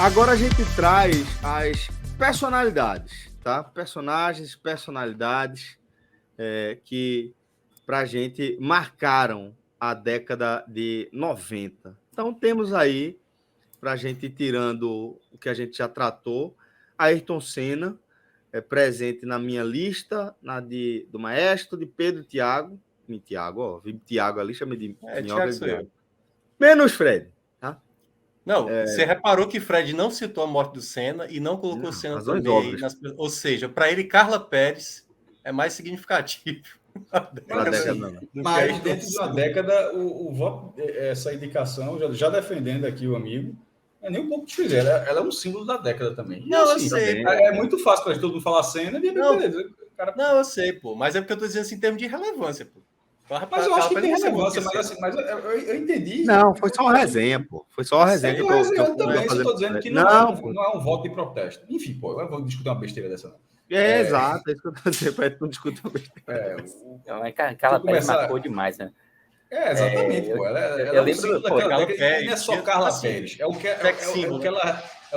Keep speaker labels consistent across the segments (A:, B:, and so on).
A: Agora a gente traz as personalidades, tá? Personalidades que pra gente marcaram a década de 90. Então temos aí, pra gente ir tirando o que a gente já tratou, Ayrton Senna, presente na minha lista, do Maestro, de Pedro e Thiago. Thiago, ó, vi Thiago ali, chamei de Minhoca de Thiago. Menos Fred, tá?
B: Não, você reparou que Fred não citou a morte do Senna e não colocou o Senna também. Ou seja, para ele, Carla Pérez é mais significativo.
C: Mas dentro de uma década, o voto, essa indicação, já defendendo aqui o amigo, é nem um pouco difícil. Ela é um símbolo da década também.
B: Não,
C: assim,
B: eu sei.
C: É muito fácil para todo mundo falar Senna e beleza.
B: Não, eu sei, pô. Mas é porque eu tô dizendo assim em termos de relevância, pô.
C: Mas eu acho que tem relevância, mas eu entendi.
A: Não, foi só uma resenha, pô. Foi só uma resenha que eu
C: tô também, só tô dizendo que não é um voto de protesto. Enfim, pô, eu vou discutir uma besteira dessa, não.
A: Exato, é isso que eu tô dizendo, pra gente não discutir uma besteira.
D: Aquela Pérez marcou demais, né?
C: Exatamente, pô.
D: Eu lembro
C: daquela década, não é só Carla Pérez, é o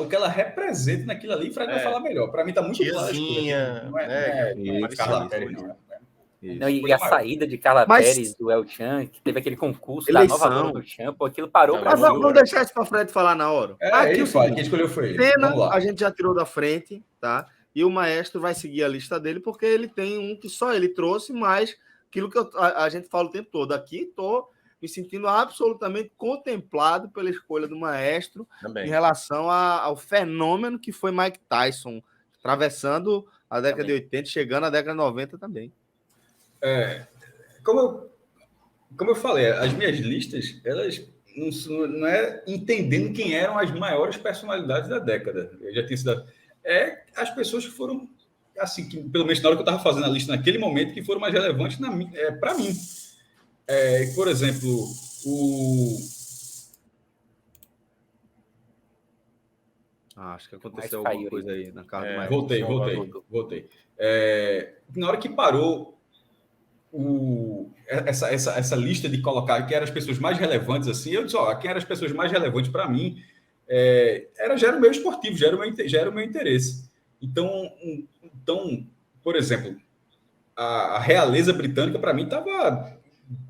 C: que ela representa naquilo ali. Fred vai falar melhor. Para mim tá muito claro. Não é Carla Pérez, não.
D: Não, e a saída de Carla Pérez do El Chan, que teve aquele concurso da nova dona do Chan, pô, aquilo parou para
A: vamos deixar isso para Fred falar na hora.
C: Aqui fala, quem escolheu foi ele.
A: Senna, a gente já tirou da frente, tá? E o Maestro vai seguir a lista dele, porque ele tem um que só ele trouxe, mas aquilo que a gente fala o tempo todo. Aqui estou me sentindo absolutamente contemplado pela escolha do Maestro também, em relação ao fenômeno que foi Mike Tyson, atravessando a década de 80, chegando à década de 90 também.
C: Como eu falei, as minhas listas, elas não é entendendo quem eram as maiores personalidades da década. Eu já tinha sido... as pessoas que foram, assim, que, pelo menos na hora que eu estava fazendo a lista naquele momento, que foram mais relevantes para mim. Por exemplo,
A: acho que aconteceu alguma coisa aí na casa do
C: Maestro. Voltei. Na hora que parou essa lista de colocar quem eram as pessoas mais relevantes, assim, eu disse, quem eram as pessoas mais relevantes para mim, já era o meu esportivo, já era o meu interesse. Então, por exemplo, a realeza britânica, para mim, estava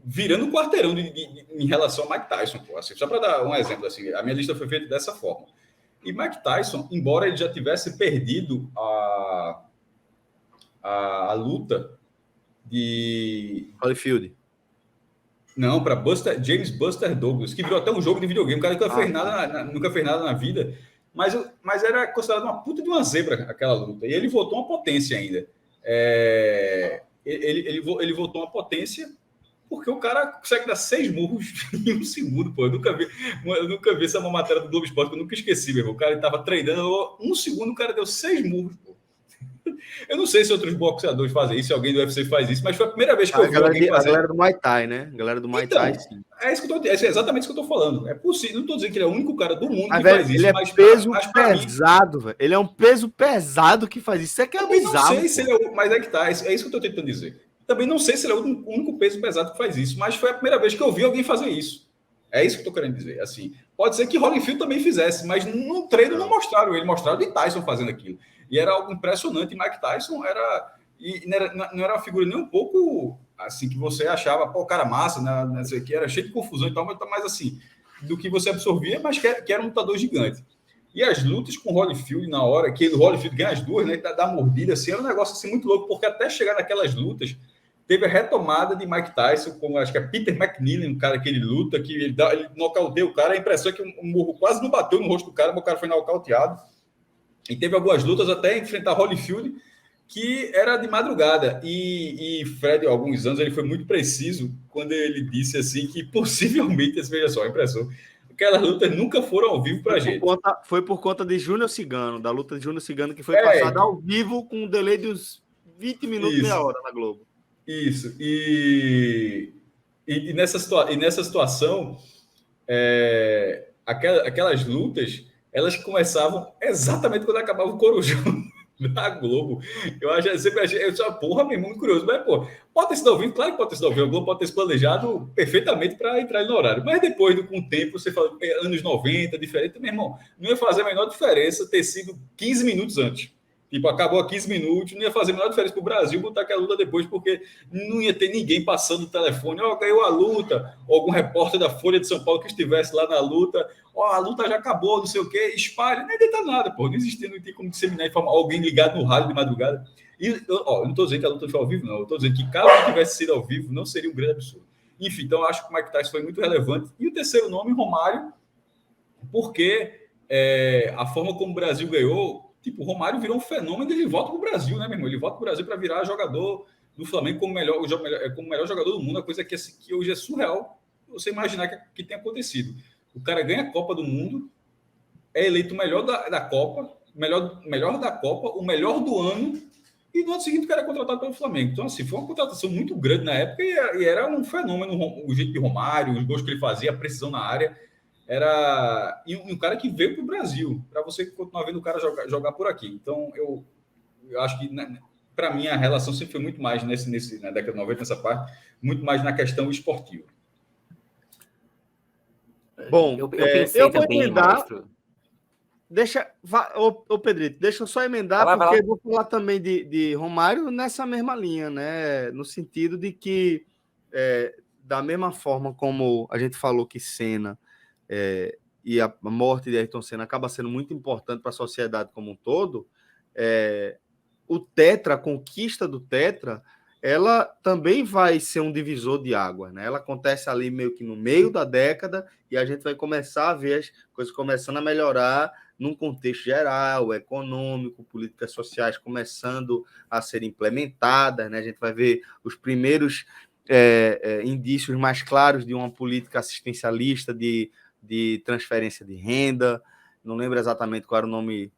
C: virando um quarteirão em relação a Mike Tyson. Pô, assim, só para dar um exemplo, assim, a minha lista foi feita dessa forma. E Mike Tyson, embora ele já tivesse perdido a luta de
A: Holyfield.
C: Não, para James Buster Douglas, que virou até um jogo de videogame. O cara nunca fez nada na vida, mas era considerado uma puta de uma zebra aquela luta. E ele voltou uma potência ainda. Ele voltou uma potência porque o cara consegue dar 6 murros em um segundo, pô. Eu nunca vi essa matéria do Globo Esporte, que eu nunca esqueci, meu irmão. O cara estava treinando, um segundo o cara deu 6 murros, pô. Eu não sei se outros boxeadores fazem isso, se alguém do UFC faz isso, mas foi a primeira vez que eu vi alguém fazer.
A: A galera do Muay Thai, né? A galera do Muay Thai, sim.
C: É exatamente isso que eu tô falando. É possível. Não estou dizendo que ele é o único cara do mundo que faz isso.
A: Ele é peso pesado, velho. Ele é um peso pesado que faz isso. Isso é que é bizarro.
C: Não sei se ele é mas é que tá. É isso que eu estou tentando dizer. Também não sei se ele é o único peso pesado que faz isso, mas foi a primeira vez que eu vi alguém fazer isso. É isso que eu estou querendo dizer. Assim, pode ser que Holyfield também fizesse, mas no treino não mostraram ele. Mostraram o Tyson fazendo aquilo. E era algo impressionante. E Mike Tyson não era uma figura nem um pouco assim que você achava, pô, cara massa, né? Não sei o que, era cheio de confusão e tal, mas tá mais assim, do que você absorvia, mas que era um lutador gigante. E as lutas com o Holyfield na hora, que o Holyfield ganha as duas, né? Da mordida, assim, era um negócio assim muito louco, porque até chegar naquelas lutas, teve a retomada de Mike Tyson, como acho que é Peter McNeely, um cara que ele luta, que ele nocauteia o cara, a impressão é que o morro quase não bateu no rosto do cara, mas o cara foi nocauteado. E teve algumas lutas até enfrentar Holyfield, que era de madrugada. E Fred, há alguns anos, ele foi muito preciso quando ele disse assim que possivelmente, veja só, a impressão, aquelas lutas nunca foram ao vivo pra gente.
A: Foi por conta de Júnior Cigano, da luta de Júnior Cigano, que foi passada ao vivo com um delay de uns 20 minutos, meia hora na Globo.
C: Isso. E nessa situação, aquelas lutas, elas começavam exatamente quando acabava o Corujão. da Globo. Eu sempre achei, eu só, porra, meu irmão, muito curioso. Mas, pô, pode ter sido ao vivo, claro que pode ter sido ao vivo. A Globo pode ter se planejado perfeitamente para entrar no horário. Mas depois, com o tempo, você fala, anos 90, diferente, meu irmão, não ia fazer a menor diferença ter sido 15 minutos antes. Tipo, acabou a 15 minutos, não ia fazer a menor diferença para o Brasil botar aquela luta depois, porque não ia ter ninguém passando o telefone, ganhou a luta, ou algum repórter da Folha de São Paulo que estivesse lá na luta, a luta já acabou, não sei o quê, espalha, nem deita nada, pô, não existia, não tinha como disseminar informação, alguém ligado no rádio de madrugada. E, eu não estou dizendo que a luta foi ao vivo, não, eu estou dizendo que caso tivesse sido ao vivo, não seria um grande absurdo. Enfim, então eu acho que o Mike Tyson foi muito relevante. E o terceiro nome, Romário, porque a forma como o Brasil ganhou, tipo, o Romário virou um fenômeno e ele volta para o Brasil, né, meu irmão? Ele volta para o Brasil para virar jogador do Flamengo como melhor jogador do mundo, a coisa que hoje é surreal você imaginar que tenha acontecido. O cara ganha a Copa do Mundo, é eleito o melhor da Copa, melhor da Copa, o melhor do ano, e no ano seguinte o cara é contratado pelo Flamengo. Então, assim, foi uma contratação muito grande na época e era um fenômeno o jeito de Romário, os gols que ele fazia, a precisão na área. E um cara que veio para o Brasil, para você continuar vendo o cara jogar por aqui. Então, eu acho que, para mim, a relação sempre foi muito mais na década de 90, nessa parte, muito mais na questão esportiva.
A: Bom, eu vou emendar. Ô Pedrito, deixa eu só emendar, porque eu vou falar também de Romário nessa mesma linha, né? No sentido de que, da mesma forma como a gente falou que Senna e a morte de Ayrton Senna acaba sendo muito importante para a sociedade como um todo, o Tetra, a conquista do Tetra, ela também vai ser um divisor de águas, né? Ela acontece ali meio que no meio da década e a gente vai começar a ver as coisas começando a melhorar num contexto geral, econômico, políticas sociais começando a ser implementadas, né? A gente vai ver os primeiros indícios mais claros de uma política assistencialista de transferência de renda. Não lembro exatamente qual era o nome.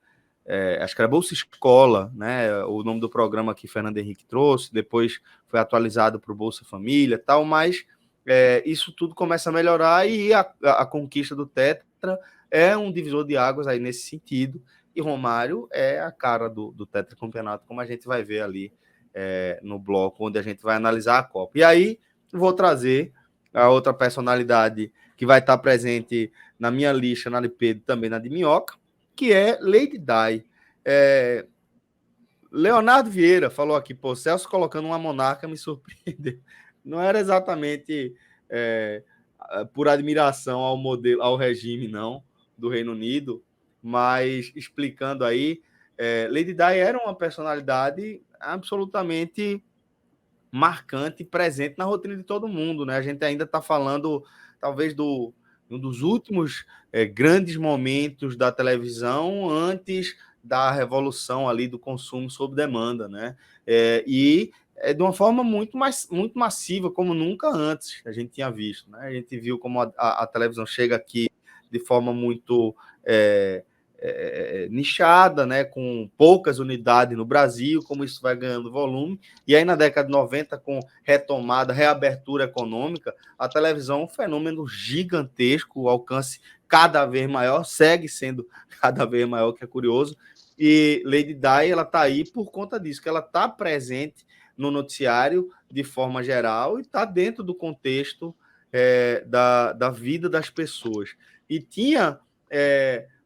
A: Acho que era Bolsa Escola, né? O nome do programa que Fernando Henrique trouxe, depois foi atualizado para o Bolsa Família, tal, mas isso tudo começa a melhorar e a conquista do Tetra é um divisor de águas aí nesse sentido, e Romário é a cara do tetracampeonato, como a gente vai ver ali no bloco, onde a gente vai analisar a Copa. E aí, vou trazer a outra personalidade que vai estar presente na minha lista, na de Pedro, também na de Minhoca, que é Lady Di. Leonardo Vieira falou aqui, pô, Celso colocando uma monarca me surpreendeu. Não era exatamente por admiração ao modelo, ao regime, não, do Reino Unido, mas explicando aí, Lady Di era uma personalidade absolutamente marcante, presente na rotina de todo mundo, né? A gente ainda está falando, talvez, um dos últimos grandes momentos da televisão antes da revolução ali do consumo sob demanda, né? E de uma forma muito massiva, como nunca antes a gente tinha visto, né? A gente viu como a televisão chega aqui de forma muito nichada, né, com poucas unidades no Brasil, como isso vai ganhando volume, e aí na década de 90, com retomada, reabertura econômica, a televisão é um fenômeno gigantesco, o alcance cada vez maior, segue sendo cada vez maior, que é curioso, e Lady Di, ela está aí por conta disso, que ela está presente no noticiário de forma geral e está dentro do contexto da vida das pessoas. E tinha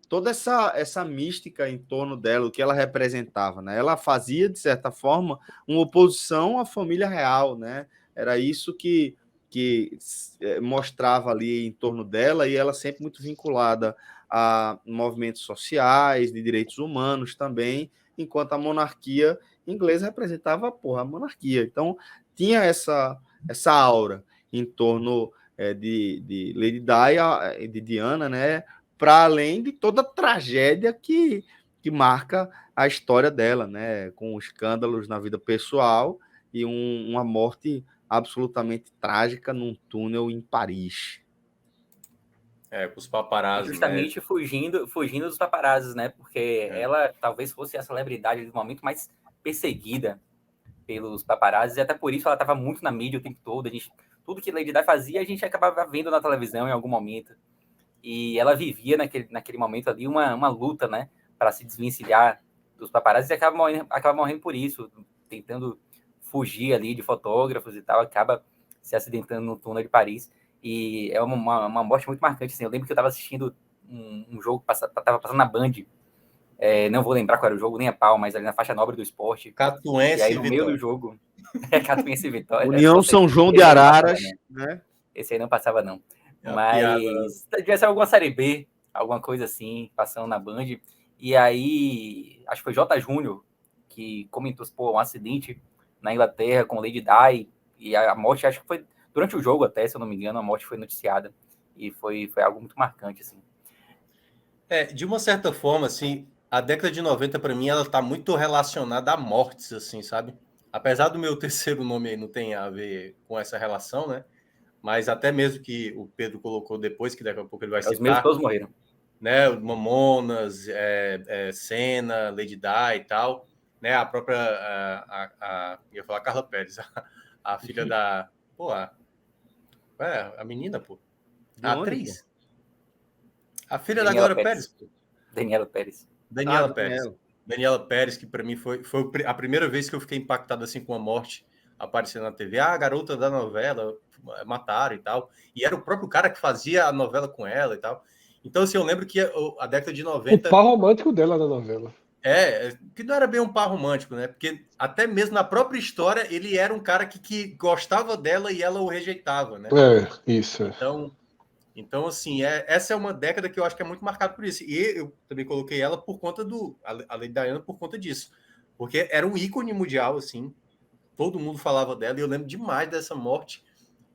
A: toda essa mística em torno dela, o que ela representava, né? Ela fazia, de certa forma, uma oposição à família real, né? Era isso que mostrava ali em torno dela, e ela sempre muito vinculada a movimentos sociais, de direitos humanos também, enquanto a monarquia inglesa representava a monarquia. Então, tinha essa aura em torno de Lady Di e de Diana, né? Para além de toda a tragédia que marca a história dela, né? Com escândalos na vida pessoal e uma morte absolutamente trágica num túnel em Paris.
B: Com os paparazzi,
D: justamente, né? fugindo dos paparazzi, né? Porque ela talvez fosse a celebridade do momento mais perseguida pelos paparazzi, e até por isso ela estava muito na mídia o tempo todo. Tudo que Lady Di fazia, a gente acabava vendo na televisão em algum momento. E ela vivia naquele momento ali uma luta, né, para se desvencilhar dos paparazzi e acaba morrendo por isso, tentando fugir ali de fotógrafos e tal, acaba se acidentando no túnel de Paris. E é uma morte muito marcante, assim. Eu lembro que eu estava assistindo um jogo, estava passando na Band, não vou lembrar qual era o jogo, nem a pau, mas ali na faixa nobre do esporte.
B: Catuense
D: e aí no meio do jogo, Catuense e Vitória.
A: União São João de Araras, né?
D: Esse aí não passava, não. Mas tivesse alguma Série B, alguma coisa assim, passando na Band. E aí, acho que foi J. Júnior que comentou, um acidente na Inglaterra com Lady Di, e a morte, acho que foi durante o jogo até, se eu não me engano, a morte foi noticiada. E foi algo muito marcante, assim.
B: De uma certa forma, assim, a década de 90, para mim, ela tá muito relacionada a mortes, assim, sabe? Apesar do meu terceiro nome aí não tem a ver com essa relação, né? Mas até mesmo que o Pedro colocou depois, que daqui a pouco ele vai citar.
D: Os meus todos morreram.
B: Né? Mamonas, Senna, Lady Di e tal. Né? A própria... eu ia falar Carla Pérez. A filha da... Pô, a menina, pô. A atriz. Pô? A filha
D: Daniela
B: da Glória Pérez. Pô.
D: Daniela Pérez.
B: Daniela Pérez, que para mim foi a primeira vez que eu fiquei impactado assim com a morte aparecendo na TV. A garota da novela, mataram e tal. E era o próprio cara que fazia a novela com ela e tal. Então, assim, eu lembro que a década de 90...
E: O par romântico dela na novela.
B: Que não era bem um par romântico, né? Porque até mesmo na própria história, ele era um cara que gostava dela e ela o rejeitava, né?
E: Isso.
B: Então, assim, essa é uma década que eu acho que é muito marcada por isso. E eu também coloquei ela por conta a Lady Diana por conta disso. Porque era um ícone mundial, assim. Todo mundo falava dela e eu lembro demais dessa morte.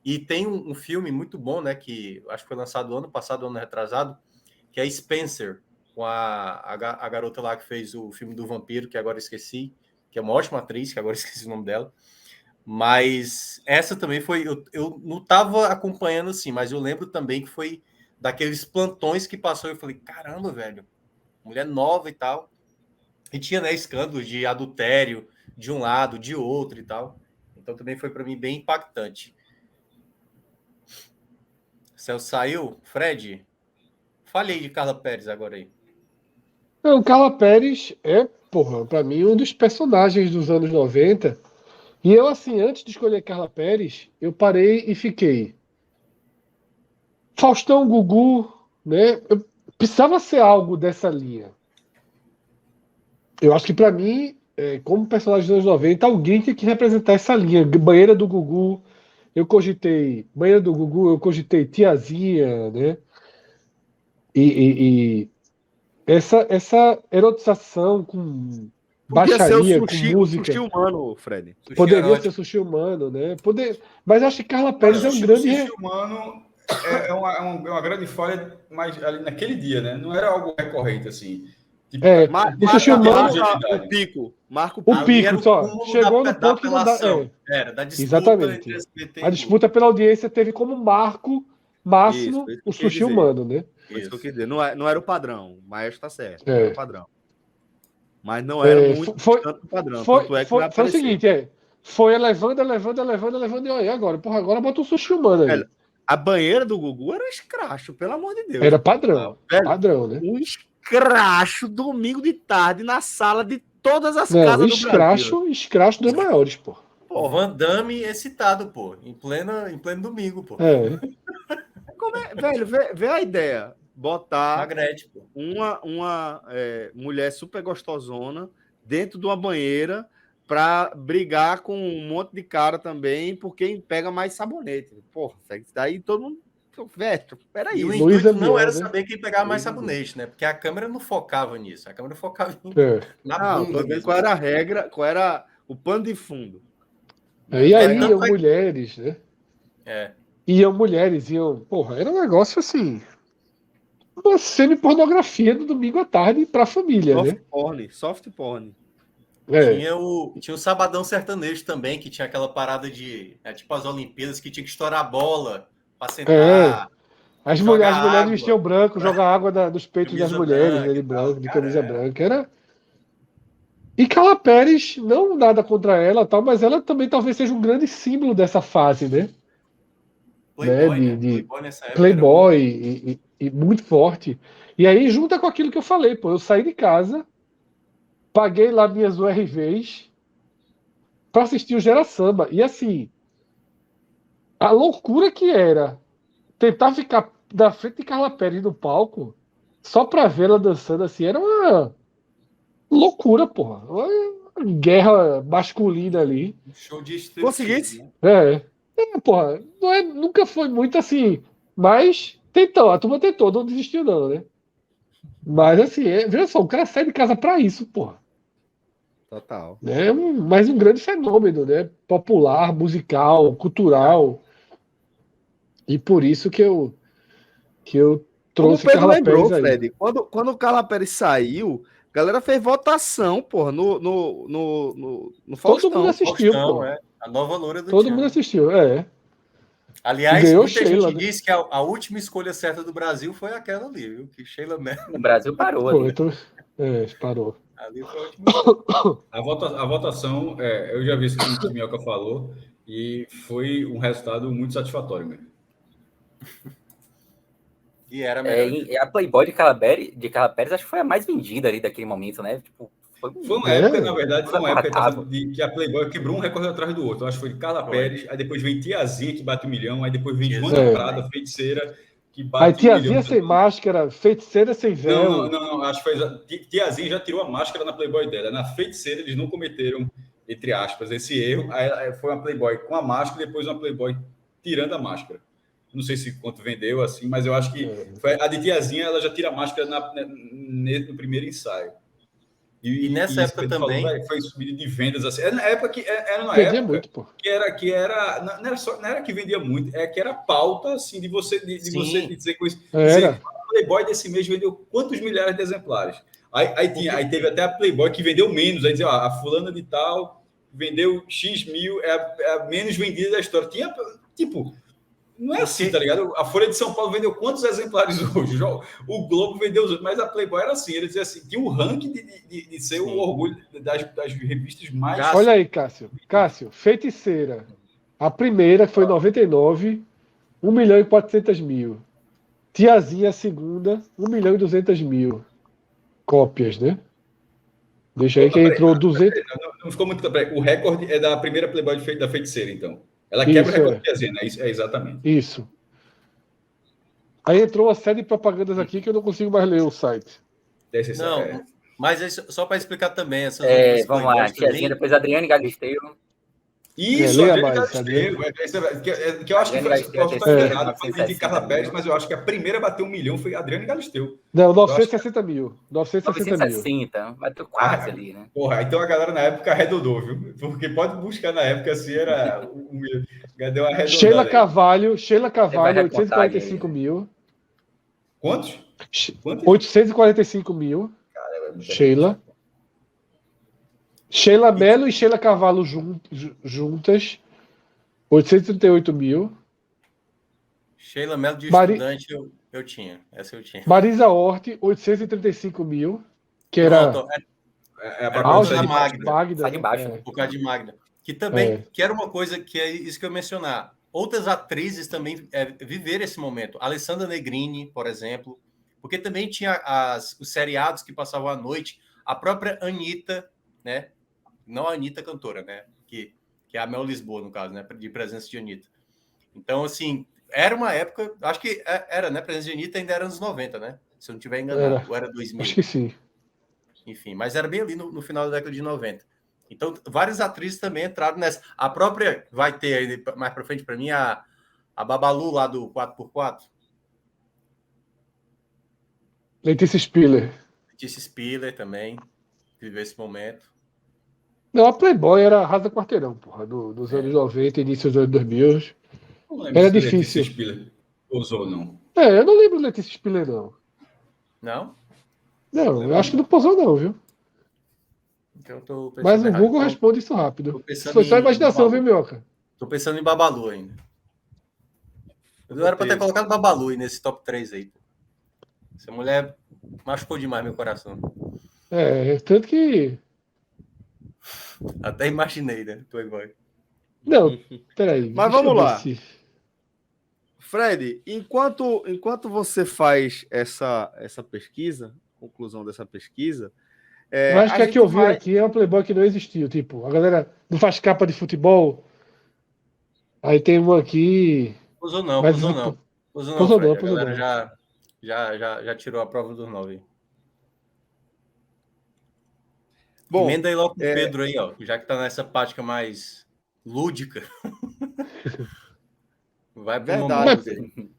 B: E tem um filme muito bom, né? Que acho que foi lançado ano passado, ano retrasado, que é Spencer, com a garota lá que fez o filme do vampiro, que agora esqueci, que é uma ótima atriz, que agora esqueci o nome dela. Mas essa também foi... Eu não estava acompanhando, assim, mas eu lembro também que foi daqueles plantões que passou. Eu falei, caramba, velho, mulher nova e tal. E tinha, né, escândalos de adultério de um lado, de outro e tal. Então também foi para mim bem impactante. Celso saiu? Fred, fale aí de Carla Pérez agora aí.
E: Não, Carla Pérez para mim, um dos personagens dos anos 90. E eu, assim, antes de escolher Carla Pérez, eu parei e fiquei. Faustão, Gugu, né? Eu precisava ser algo dessa linha. Eu acho que, para mim, como personagem dos anos 90, alguém tinha que representar essa linha. Banheira do Gugu, eu cogitei Tiazinha, né? E essa erotização com baixaria, com música.
A: Sushi humano, Fred.
E: Poderia ser sushi humano, né? Mas acho que Carla Pérez é um grande...
C: Sushi humano é uma grande falha, mas ali naquele dia, né? Não era algo recorrente, assim.
E: Tipo, sushi humano...
A: O
E: pico, só. Chegou no ponto que não dá...
B: Era da disputa.
E: Exatamente.
B: Entre SBT
E: a disputa pela audiência teve como marco máximo o sushi humano, né?
A: Isso que eu quis dizer. Não era o padrão, mas está certo. Não era o padrão. Mas não era muito tanto o padrão.
E: Foi o seguinte, foi elevando, e olha, agora bota o sushi humano aí.
A: A banheira do Gugu era escracho, pelo amor de Deus.
E: Era padrão. Padrão, né?
A: Um escracho domingo de tarde na sala de todas as casas do Brasil.
E: Escracho dos maiores, pô.
B: Van Damme excitado, pô. Em pleno domingo, pô.
A: Velho, vê a ideia. Botar
B: Magrete, pô.
A: uma mulher super gostosona dentro de uma banheira para brigar com um monte de cara também, por quem pega mais sabonete. Porra, daí todo mundo... Velho, peraí.
B: E o intuito não era saber quem pegava mais sabonete, né? Porque a câmera não focava nisso. A câmera focava na bunda.
A: Qual era a regra, qual era o pano de fundo.
E: E aí iam mulheres, né? Iam mulheres, Porra, era um negócio assim... Uma semi-pornografia do domingo à tarde para a família,
A: Soft porn.
B: Tinha o Sabadão Sertanejo também, que tinha aquela parada de... tipo as Olimpíadas, que tinha que estourar a bola para sentar.
E: As mulheres vestiam branco, jogar água dos peitos das mulheres, de camisa branca. E Carla Pérez, não nada contra ela, tal, mas ela também talvez seja um grande símbolo dessa fase, né?
B: Playboy, Playboy nessa época.
E: Playboy e muito forte. E aí, junta com aquilo que eu falei, eu saí de casa paguei lá minhas URVs para assistir o Gera Samba. E assim, a loucura que era tentar ficar na frente de Carla Pérez no palco só para vê-la dançando assim, era uma loucura, porra. Uma guerra masculina ali.
B: Um show de
A: Conseguisse?
B: striptease, né?
E: Porra, nunca foi muito assim, mas tentou, a turma tentou, não desistiu não, né? Mas assim, veja só, o cara sai de casa pra isso, porra.
A: Total.
E: É mais um grande fenômeno, né? Popular, musical, cultural. E por isso que eu
A: Como o
E: trouxe
A: Pedro
E: Carla
A: lembrou,
E: Pérez aí.
A: Fred, quando o Carla Pérez saiu, a galera fez votação, porra, no
E: Todo mundo
A: Faustão.
E: assistiu,
B: Faustão,
E: pô.
B: a nova loura do
E: Todo mundo
B: Tchan.
E: assistiu, é.
B: Aliás,
E: Ganhou
B: muita
E: Sheila,
B: gente
E: né?
B: diz que a última escolha certa do Brasil foi aquela ali, viu? Que Sheila Mello
D: O Brasil parou
E: Pô,
D: ali.
E: então, parou.
B: ali foi a última escolha.
C: A votação, eu já vi isso que o Minhoca falou, e foi um resultado muito satisfatório mesmo.
B: E era melhor.
D: E a Playboy de Carla Pérez, acho que foi a mais vendida ali daquele momento, né? Tipo,
C: Foi uma época, na verdade,
D: Toda
C: foi uma época
D: tava.
C: que a Playboy quebrou um recorde atrás do outro. Eu acho que foi de Carla
B: Foi.
C: Pérez, aí depois vem Tiazinha, que bate 1 milhão, aí depois vem
B: Tiazinha.
C: Joana Prada, feiticeira, que
E: Aí
C: bate 1 milhão.
E: tiazinha sem máscara, feiticeira sem véu.
C: Não, acho que foi. Tiazinha já tirou a máscara na Playboy dela. Na feiticeira, eles não cometeram, entre aspas, esse erro. Aí foi uma Playboy com a máscara e depois uma Playboy tirando a máscara. Não sei se quanto vendeu, assim, mas eu acho que foi a de Tiazinha, ela já tira a máscara no primeiro ensaio.
B: E nessa época também.
C: Falou, foi subida de vendas, assim. Era na época que era uma
E: Vendia
C: época
E: muito, pô.
C: que era não era que vendia muito, é que era pauta, assim, de você dizer coisa.
E: Era.
C: Dizer, a Playboy desse mês vendeu quantos milhares de exemplares? Aí teve até a Playboy que vendeu menos. Aí dizia, ó, a fulana de tal vendeu X mil, é a menos vendida da história. Tinha, tipo, não é assim, tá ligado? A Folha de São Paulo vendeu quantos exemplares hoje? O Globo vendeu os outros, mas a Playboy era assim, ele dizia assim, tinha um ranking de ser o orgulho das revistas mais...
E: Olha aí, Cássio. Cássio, feiticeira. A primeira foi em 99, 1 milhão e 400 mil. Tiazinha, a segunda, 1 milhão e 200 mil cópias, né? Deixa aí que entrou 200.
C: Não ficou muito... O recorde é da primeira Playboy da feiticeira, então. Ela quebra o recorde de Tiazinha, né? Isso, exatamente.
E: Isso. Aí entrou uma série de propagandas aqui que eu não consigo mais ler o site.
B: Não, mas é só para explicar também.
D: Vamos lá, Tiazinha, depois Adriane Galisteu.
C: Isso, Adriane Galisteu. Que eu acho que foi errado, foi de Carla Pérez, mas eu acho que a primeira a bater 1 milhão foi a Adriane Galisteu.
E: Não, 960 mil.
D: 960, bateu quase ali, né?
C: Porra, então a galera na época arredondou, viu? Porque pode buscar na época assim, era. Deu uma arredondada.
E: Sheila Carvalho, 845 mil.
C: Quantos?
E: 845 mil. Caramba, Sheila. Sheila Mello e Sheila Carvalho juntas, 838 mil.
B: Sheila Mello de estudante eu tinha. Essa eu tinha.
E: Marisa Hort, 835 mil. Que era.
B: Por causa da
E: Magda.
D: Sai de baixo.
B: Por causa de Magda. Que também, que era uma coisa que é isso que eu ia mencionar. Outras atrizes também viveram esse momento. Alessandra Negrini, por exemplo. Porque também tinha os seriados que passavam à noite. A própria Anitta, né? Não a Anitta cantora, né? Que é a Mel Lisboa, no caso, né? De presença de Anitta. Então, assim, era uma época... Acho que era, né? Presença de Anitta ainda era anos 90, né? Se eu não estiver enganado. Ou era 2000.
E: Acho que sim.
B: Enfim, mas era bem ali no final da década de 90. Então, várias atrizes também entraram nessa. A própria... Vai ter aí mais pra frente, para mim, a Babalu lá do 4x4.
E: Letícia Spiller.
B: Letícia Spiller também. Viveu esse momento.
E: Não, a Playboy era Arrasa Quarteirão, porra, dos anos 90, início dos anos 2000. Era difícil.
C: Letícia Spiller posou, não.
E: Eu não lembro Letícia Spiller, não.
B: Não?
E: Não, eu acho que não posou, não, viu?
B: Então,
E: mas o Google responde isso rápido. Foi só imaginação, viu, Minhoca?
B: Tô pensando em Babalu ainda. Eu era pra ter colocado Babalu nesse top 3 aí. Essa mulher machucou demais meu coração.
E: Tanto que...
B: Até imaginei, né? Playboy.
E: Não, peraí.
A: Mas vamos lá. Fred, enquanto você faz essa pesquisa, conclusão dessa pesquisa,
E: Mas
A: a
E: que
A: gente
E: eu vi
A: vai-
E: aqui é uma Playboy que não existiu. Tipo, a galera não faz capa de futebol. Aí tem uma aqui.
B: Usou não,
E: Mas
B: usou não. Usou não,
E: Posou não,
B: Fred. A
E: posou
B: galera
E: não.
B: já tirou a prova dos 9.
A: Bom,
B: Emenda aí logo com o Pedro aí, ó. Já que tá nessa prática mais lúdica. Vai pro
A: Verdade.
B: Mamonas aí.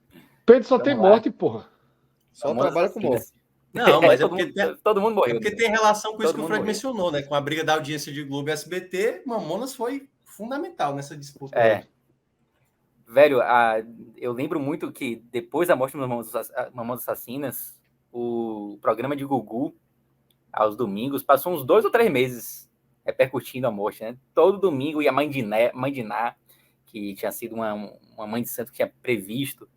E: Pedro só tem
D: Vamos lá.
E: morte, porra.
A: só
D: Mamonas
A: trabalha com
D: Assassinas.
A: morte.
B: Não, mas é
D: todo,
B: porque
D: mundo, todo mundo morreu.
B: É porque
D: né?
B: tem relação com isso
D: Todo
B: que o
D: mundo
B: Fred
D: morreu.
B: mencionou, né? Com a briga da audiência de Globo e SBT, Mamonas foi fundamental nessa disputa
D: É.
B: aí.
D: Velho, eu lembro muito que depois da morte dos Mamonas Assassinas, o programa de Gugu, aos domingos, passou uns 2 ou 3 meses repercutindo a morte, né? Todo domingo ia Mãe de Ná, que tinha sido uma mãe de santo que tinha previsto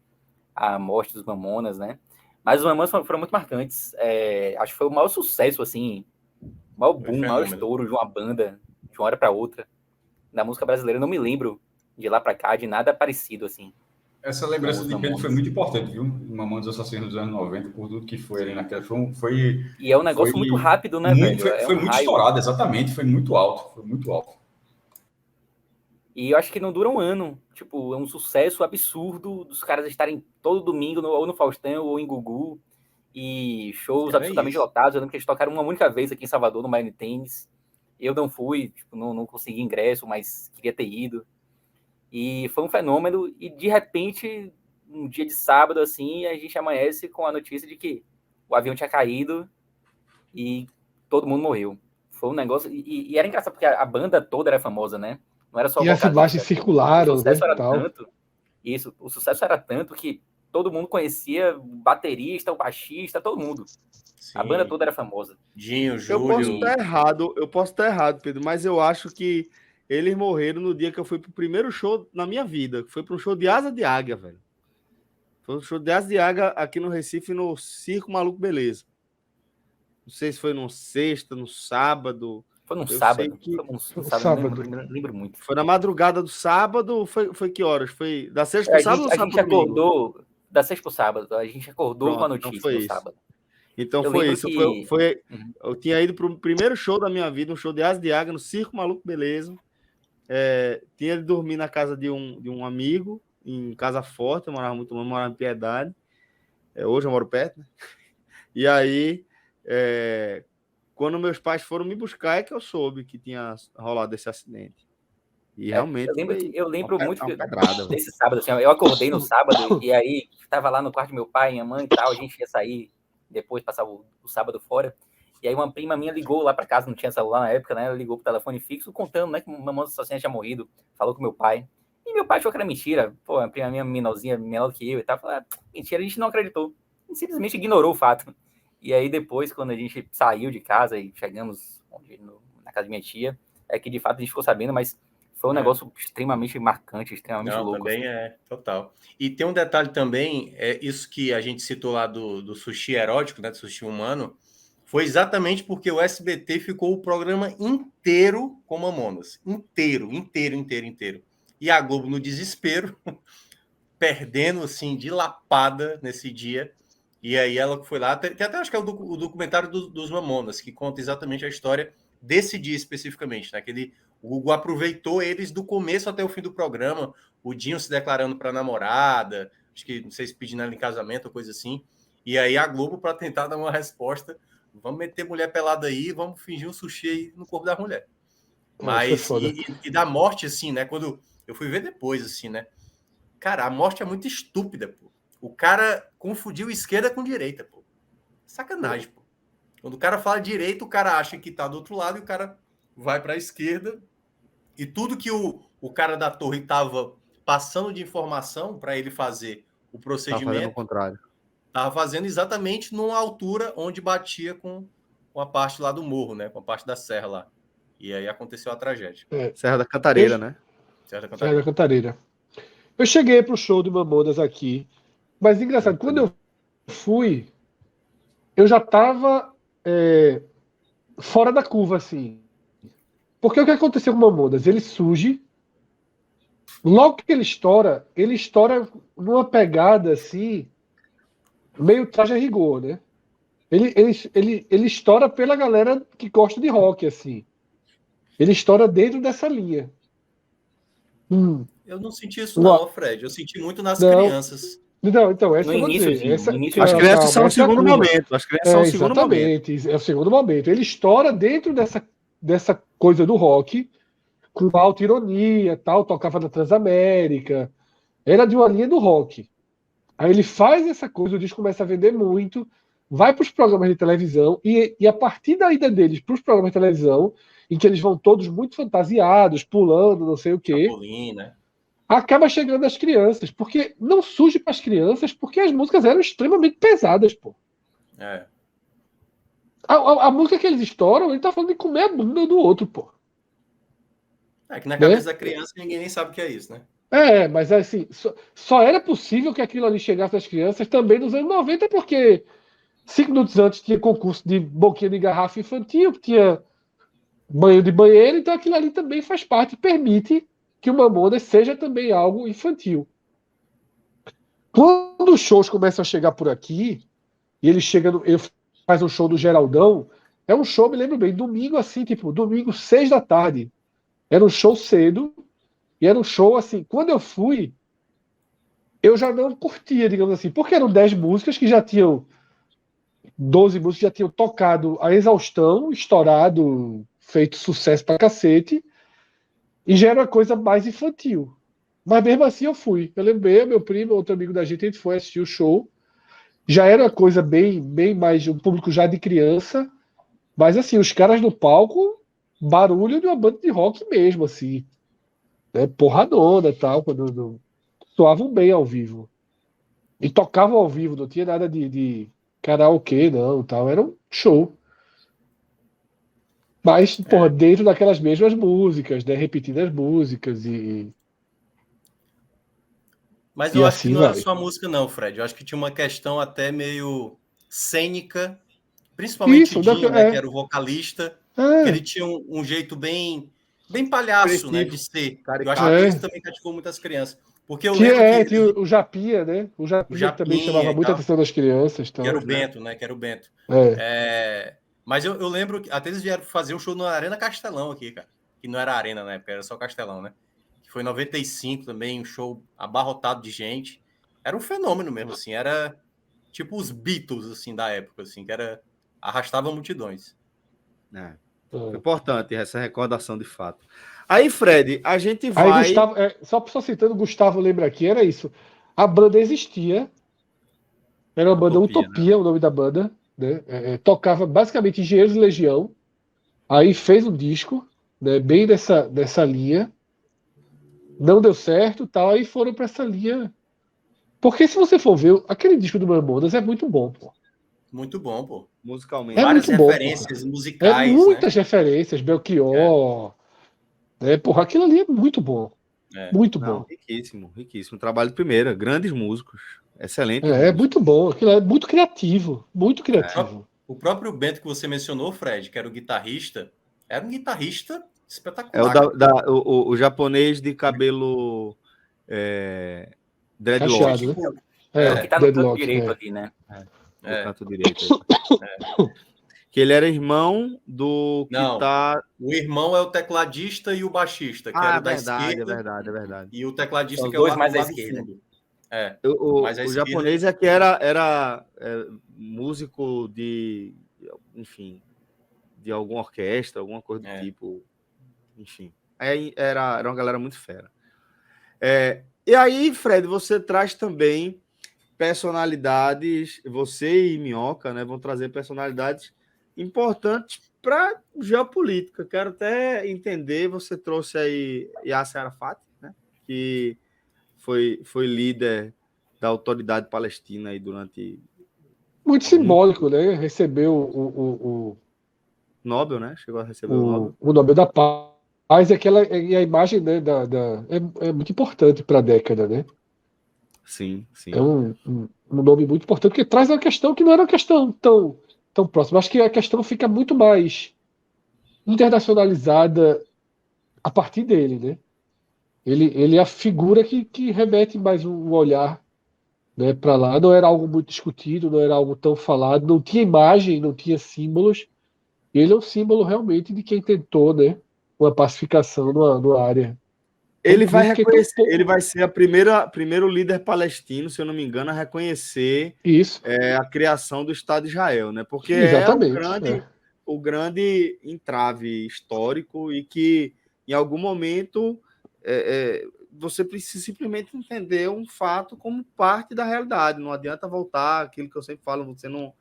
D: a morte dos Mamonas, né? Mas os Mamonas foram muito marcantes. Acho que foi o maior sucesso, assim, o maior boom, o maior estouro de uma banda, de uma hora para outra, da música brasileira. Eu não me lembro de lá para cá de nada parecido, assim.
C: Essa lembrança de Pedro foi muito importante, viu? Mamonas Assassinas dos anos 90, por tudo que foi ali naquela.
D: E é um negócio muito rápido, né, velho?
C: Foi muito estourado, exatamente. Foi muito alto. Foi muito alto.
D: E eu acho que não dura um ano. Tipo, é um sucesso absurdo dos caras estarem todo domingo ou no Faustão ou em Gugu. E shows absolutamente lotados. Eu lembro que eles tocaram uma única vez aqui em Salvador, no Miami Tennis. Eu não fui, tipo, não consegui ingresso, mas queria ter ido. E foi um fenômeno. E de repente, um dia de sábado, assim, a gente amanhece com a notícia de que o avião tinha caído e todo mundo morreu. Foi um negócio. E era engraçado, porque a banda toda era famosa, né? Não era só
E: E as imagens circularam,
D: o sucesso
E: né,
D: era
E: tal.
D: tanto. Isso, o sucesso era tanto que todo mundo conhecia o baterista, o baixista, todo mundo. Sim. A banda toda era famosa.
B: Dinho, Júlio.
A: Eu posso estar errado, Pedro, mas eu acho que eles morreram no dia que eu fui pro primeiro show na minha vida. Foi para um show de Asa de Águia, velho. Foi um show de Asa de Águia aqui no Recife, no Circo Maluco Beleza. Não sei se foi no sexta, no sábado.
D: Foi num sábado.
A: Que...
D: Foi num sábado. Lembro muito.
A: Foi na madrugada do sábado. Foi que horas? Foi da sexta pro sábado ou sábado?
D: A gente acordou da sexta pro sábado. A gente acordou com a notícia no sábado.
A: Então foi isso. Eu tinha ido para o primeiro show da minha vida, um show de Asa de Águia no Circo Maluco Beleza. Tinha ido dormir na casa de um amigo, em Casa Forte. Eu morava muito longe, morava em Piedade. Hoje eu moro perto, né? E aí, quando meus pais foram me buscar, é que eu soube que tinha rolado esse acidente. E realmente.
D: Eu lembro muito desse sábado. Assim, eu acordei no sábado e aí estava lá no quarto do meu pai, minha mãe e tal. A gente ia sair depois, passar o sábado fora. E aí uma prima minha ligou lá para casa, não tinha celular na época, né? Ela ligou pro telefone fixo, contando, né, que o Mamonas Assassinas tinha morrido. Falou com meu pai. E meu pai achou que era mentira. Pô, a prima minha menorzinha, menor do que eu e tal. Falou, mentira, a gente não acreditou. A gente simplesmente ignorou o fato. E aí depois, quando a gente saiu de casa e chegamos na casa de minha tia, é que de fato a gente ficou sabendo, mas foi um negócio extremamente marcante, extremamente louco.
B: Também assim. Total. E tem um detalhe também, isso que a gente citou lá do sushi erótico, né, do sushi humano, foi exatamente porque o SBT ficou o programa inteiro com Mamonas. Inteiro. E a Globo, no desespero, perdendo, assim, de lapada nesse dia. E aí ela foi lá, tem até acho que é o documentário dos Mamonas, que conta exatamente a história desse dia especificamente, né? O Gugu aproveitou eles do começo até o fim do programa, o Dinho se declarando para a namorada, acho que não sei se pedindo ela em casamento ou coisa assim, e aí a Globo, para tentar dar uma resposta, vamos meter mulher pelada aí, vamos fingir um sushi aí no corpo da mulher. Mas, e da morte, assim, né? Quando eu fui ver depois, assim, né? Cara, a morte é muito estúpida, pô. O cara confundiu esquerda com direita, pô. Sacanagem, pô. Quando o cara fala direita, o cara acha que tá do outro lado e o cara vai para a esquerda. E tudo que o cara da torre tava passando de informação para ele fazer o procedimento... Tava fazendo o
A: contrário.
B: Tava fazendo exatamente numa altura onde batia com a parte lá do morro, né? Com a parte da serra lá. E aí aconteceu a tragédia.
A: Serra da Cantareira, né?
B: Serra da
E: Cantareira. Eu cheguei pro show de Mamonas aqui, mas engraçado, quando eu fui, eu já tava fora da curva, assim. Porque o que aconteceu com o Mamonas? Ele surge, logo que ele estoura numa pegada, assim, meio traje a rigor, né? Ele estoura pela galera que gosta de rock, assim. Ele estoura dentro dessa linha.
B: Eu não senti isso não, Fred. Eu senti muito nas
E: Não.
B: crianças.
E: Não, então, essa
D: No
E: eu vou
D: início,
E: dizer.
D: sim, no início,
A: As crianças
E: calma,
A: são o
E: essa é a
A: segundo
E: curva.
A: momento. As crianças são o segundo momento.
E: Exatamente, é o segundo momento. Ele estoura dentro dessa coisa do rock, com alta ironia, tal, tocava na Transamérica. Era de uma linha do rock. Aí ele faz essa coisa, o disco começa a vender muito, vai para os programas de televisão, e a partir da ida deles para os programas de televisão, em que eles vão todos muito fantasiados, pulando, não sei o quê,
B: Chapolin, né?
E: acaba chegando às crianças, porque não surge para as crianças, porque as músicas eram extremamente pesadas, pô.
B: É.
E: A música que eles estouram, ele tá falando de comer a bunda do outro, pô.
B: É que na cabeça da criança ninguém nem sabe o que é isso, né?
E: Mas assim, só era possível que aquilo ali chegasse às crianças também nos anos 90, porque 5 minutos antes tinha concurso de boquinha de garrafa infantil, tinha banho de banheiro, então aquilo ali também faz parte, permite que o Mamonas seja também algo infantil. Quando os shows começam a chegar por aqui, e ele faz um show do Geraldão, é um show, me lembro bem, domingo assim, tipo, domingo 6 da tarde. Era um show cedo, e era um show assim, quando eu fui, eu já não curtia, digamos assim, porque eram 10 músicas que já tinham 12 músicas já tinham tocado a exaustão, estourado, feito sucesso pra cacete, e já era uma coisa mais infantil. Mas mesmo assim eu fui. Eu lembrei, meu primo, outro amigo da gente, a gente foi assistir o show. Já era uma coisa bem mais, um público já de criança, mas assim, os caras no palco, barulho de uma banda de rock mesmo, assim. Né? Porradona e tal, quando soavam bem ao vivo. E tocavam ao vivo, não tinha nada de karaokê, não, tal. Era um show. Mas, porra, dentro daquelas mesmas músicas, né? Repetindo as músicas
B: Mas
E: e
B: eu acho que
E: assim
B: não era
E: vai.
B: só a música, não, Fred. Eu acho que tinha uma questão até meio cênica, principalmente
E: Isso,
B: o Dinho, né, que era o vocalista, que ele tinha um jeito bem palhaço, né, de ser. Eu acho que por isso também cativou muitas crianças. Porque eu lembro que
E: tinha o Japinha, né? O Japinha que também chamava
B: Japinha e
E: muita
B: tal,
E: atenção das crianças.
B: que era
E: Tal.
B: o Bento, né, que era o Bento.
E: É.
B: Mas eu lembro que até eles vieram fazer um show na Arena Castelão aqui, cara. Que não era Arena na época, era só Castelão, né? Que foi em 95 também, um show abarrotado de gente. Era um fenômeno mesmo, assim. Era tipo os Beatles, assim, da época, assim, que era... arrastava multidões.
A: Foi importante essa recordação de fato. Aí, Fred, a gente vai...
E: Aí, Gustavo, só citando, Gustavo lembra aqui, era isso. A banda existia, era uma banda Utopia, né? O nome da banda, né? Tocava basicamente Engenheiros de Legião, aí fez um disco, né, bem dessa linha, não deu certo, tal, aí foram para essa linha. Porque se você for ver, aquele disco do Mamonas é muito bom, pô.
B: Muito bom, pô.
A: Musicalmente.
B: Várias
E: muito
B: referências musicais,
E: muitas referências, Belchior. Porra, aquilo ali é muito bom. Muito bom.
A: Riquíssimo, riquíssimo. Trabalho de primeira, grandes músicos. Excelente.
E: É muito bom. Aquilo é muito criativo. Muito criativo.
B: O próprio Bento que você mencionou, Fred, que era o guitarrista, era um guitarrista espetacular.
A: O japonês de cabelo dreadlock.
E: Cacheado,
D: né? Que tá no canto direito ali, né?
A: No canto direito. Que ele era irmão do que tá...
B: O irmão é o tecladista e o baixista, que era o da esquerda.
A: É verdade.
B: E o tecladista que é
D: dois
B: o
D: mais
B: lado
D: à esquerda.
B: fundo.
A: O japonês é que era músico de, enfim, de alguma orquestra, alguma coisa do tipo, enfim. Era uma galera muito fera. E aí, Fred, você traz também personalidades, você e Minhoca, né, vão trazer personalidades importantes para geopolítica. Quero até entender, você trouxe aí Yasser Arafat, né, que foi líder da autoridade palestina aí durante...
E: Muito simbólico, né? Recebeu o
A: Nobel, né? Chegou a receber o Nobel.
E: O Nobel da Paz, e a imagem, né, é muito importante para a década, né?
A: Sim.
E: É um nome muito importante, porque traz uma questão que não era uma questão tão próxima. Acho que a questão fica muito mais internacionalizada a partir dele, né? Ele é a figura que remete mais um olhar né, para lá. Não era algo muito discutido, não era algo tão falado, não tinha imagem, não tinha símbolos. Ele é um símbolo realmente de quem tentou, né, uma pacificação numa área.
A: Ele vai
E: Inclusive, quem tem um
A: reconhecer,
E: pouco-
A: ele vai ser primeiro líder palestino, se eu não me engano, a reconhecer
E: Isso,
A: a criação do Estado de Israel, né? Porque
E: exatamente.
A: o grande entrave histórico e que, em algum momento, você precisa simplesmente entender um fato como parte da realidade. Não adianta voltar aquilo que eu sempre falo, você não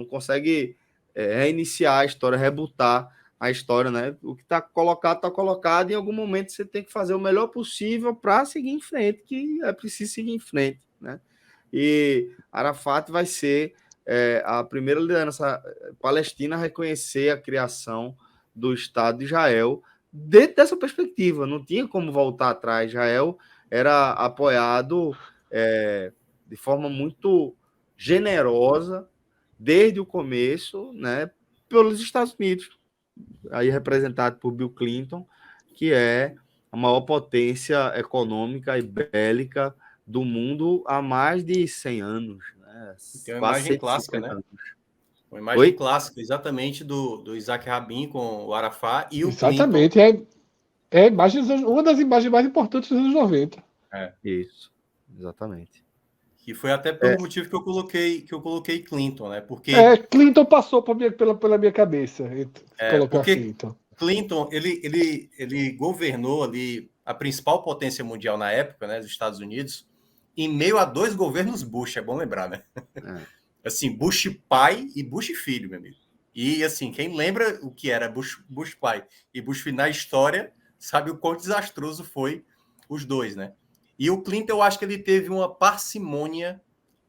A: consegue reiniciar a história, rebutar a história, né? O que está colocado, e em algum momento você tem que fazer o melhor possível para seguir em frente, que é preciso seguir em frente, né? E Arafat vai ser a primeira liderança palestina a reconhecer a criação do Estado de Israel dentro dessa perspectiva. Não tinha como voltar atrás. Israel era apoiado de forma muito generosa desde o começo, né, pelos Estados Unidos, aí representado por Bill Clinton, que é a maior potência econômica e bélica do mundo há mais de 100 anos. Né?
B: Tem uma
A: Quase
B: imagem clássica,
A: 150
B: né?
A: anos.
B: Uma imagem
A: Oi?
B: clássica, exatamente, do Isaac Rabin com o Arafat e o Clinton.
E: Exatamente. É a imagem uma das imagens mais importantes dos anos 90.
A: Isso, exatamente.
B: Que foi até pelo motivo que eu coloquei Clinton, né? Porque
E: Clinton passou pela minha cabeça. Colocar
B: porque
E: Clinton.
B: Clinton ele governou ali a principal potência mundial na época, né, dos Estados Unidos, em meio a 2 governos Bush, é bom lembrar, né? Assim, Bush pai e Bush filho, meu amigo. E assim, quem lembra o que era Bush pai e Bush filho na história, sabe o quão desastroso foi os dois, né? E o Clinton, eu acho que ele teve uma parcimônia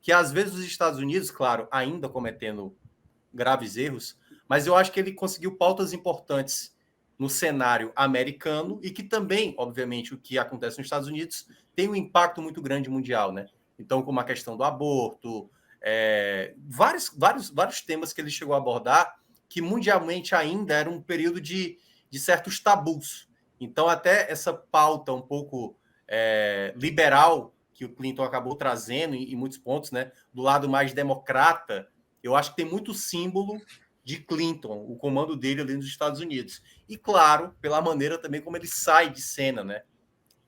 B: que às vezes os Estados Unidos, claro, ainda cometendo graves erros, mas eu acho que ele conseguiu pautas importantes no cenário americano e que também, obviamente, o que acontece nos Estados Unidos tem um impacto muito grande mundial, né? Então, como a questão do aborto, vários temas que ele chegou a abordar que mundialmente ainda era um período de certos tabus. Então, até essa pauta um pouco liberal que o Clinton acabou trazendo em muitos pontos, né? Do lado mais democrata, eu acho que tem muito símbolo de Clinton, o comando dele ali nos Estados Unidos. E, claro, pela maneira também como ele sai de cena, né?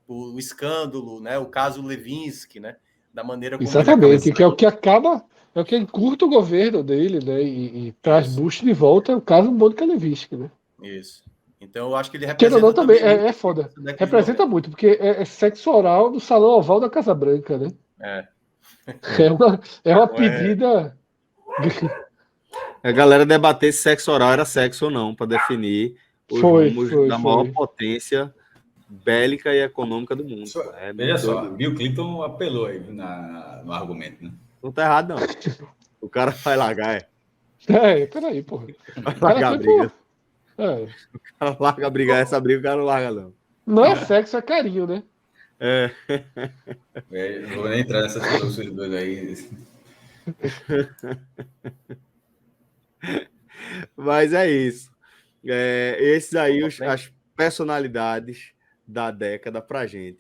B: O escândalo, né? O caso Levinsky, né? Da maneira como
E: Exatamente,
B: ele
E: que é o que acaba, é o que encurta o governo dele, né? E traz Bush de volta, é o caso Mônica Lewinsky, né?
B: Isso. Então eu acho que ele
E: Queira ou não,
B: representa
E: também
B: também muito
E: é foda.
B: essa década de
E: Representa
B: 90.
E: muito, porque é sexo oral no salão oval da Casa Branca, né? É uma pedida.
A: A galera debater se sexo oral era sexo ou não, para definir os rumos da maior potência bélica e econômica do mundo.
C: Veja só, Bill Clinton apelou aí no argumento, né?
A: Não tá errado, não. O cara vai largar,
E: Peraí, porra.
A: Vai largar a briga. O cara larga a briga, essa briga o cara não larga, não.
E: Não é sexo, é carinho, né?
C: Não vou nem entrar nessas filosofias doidas aí.
A: Mas é isso. Esses aí, as personalidades da década pra gente.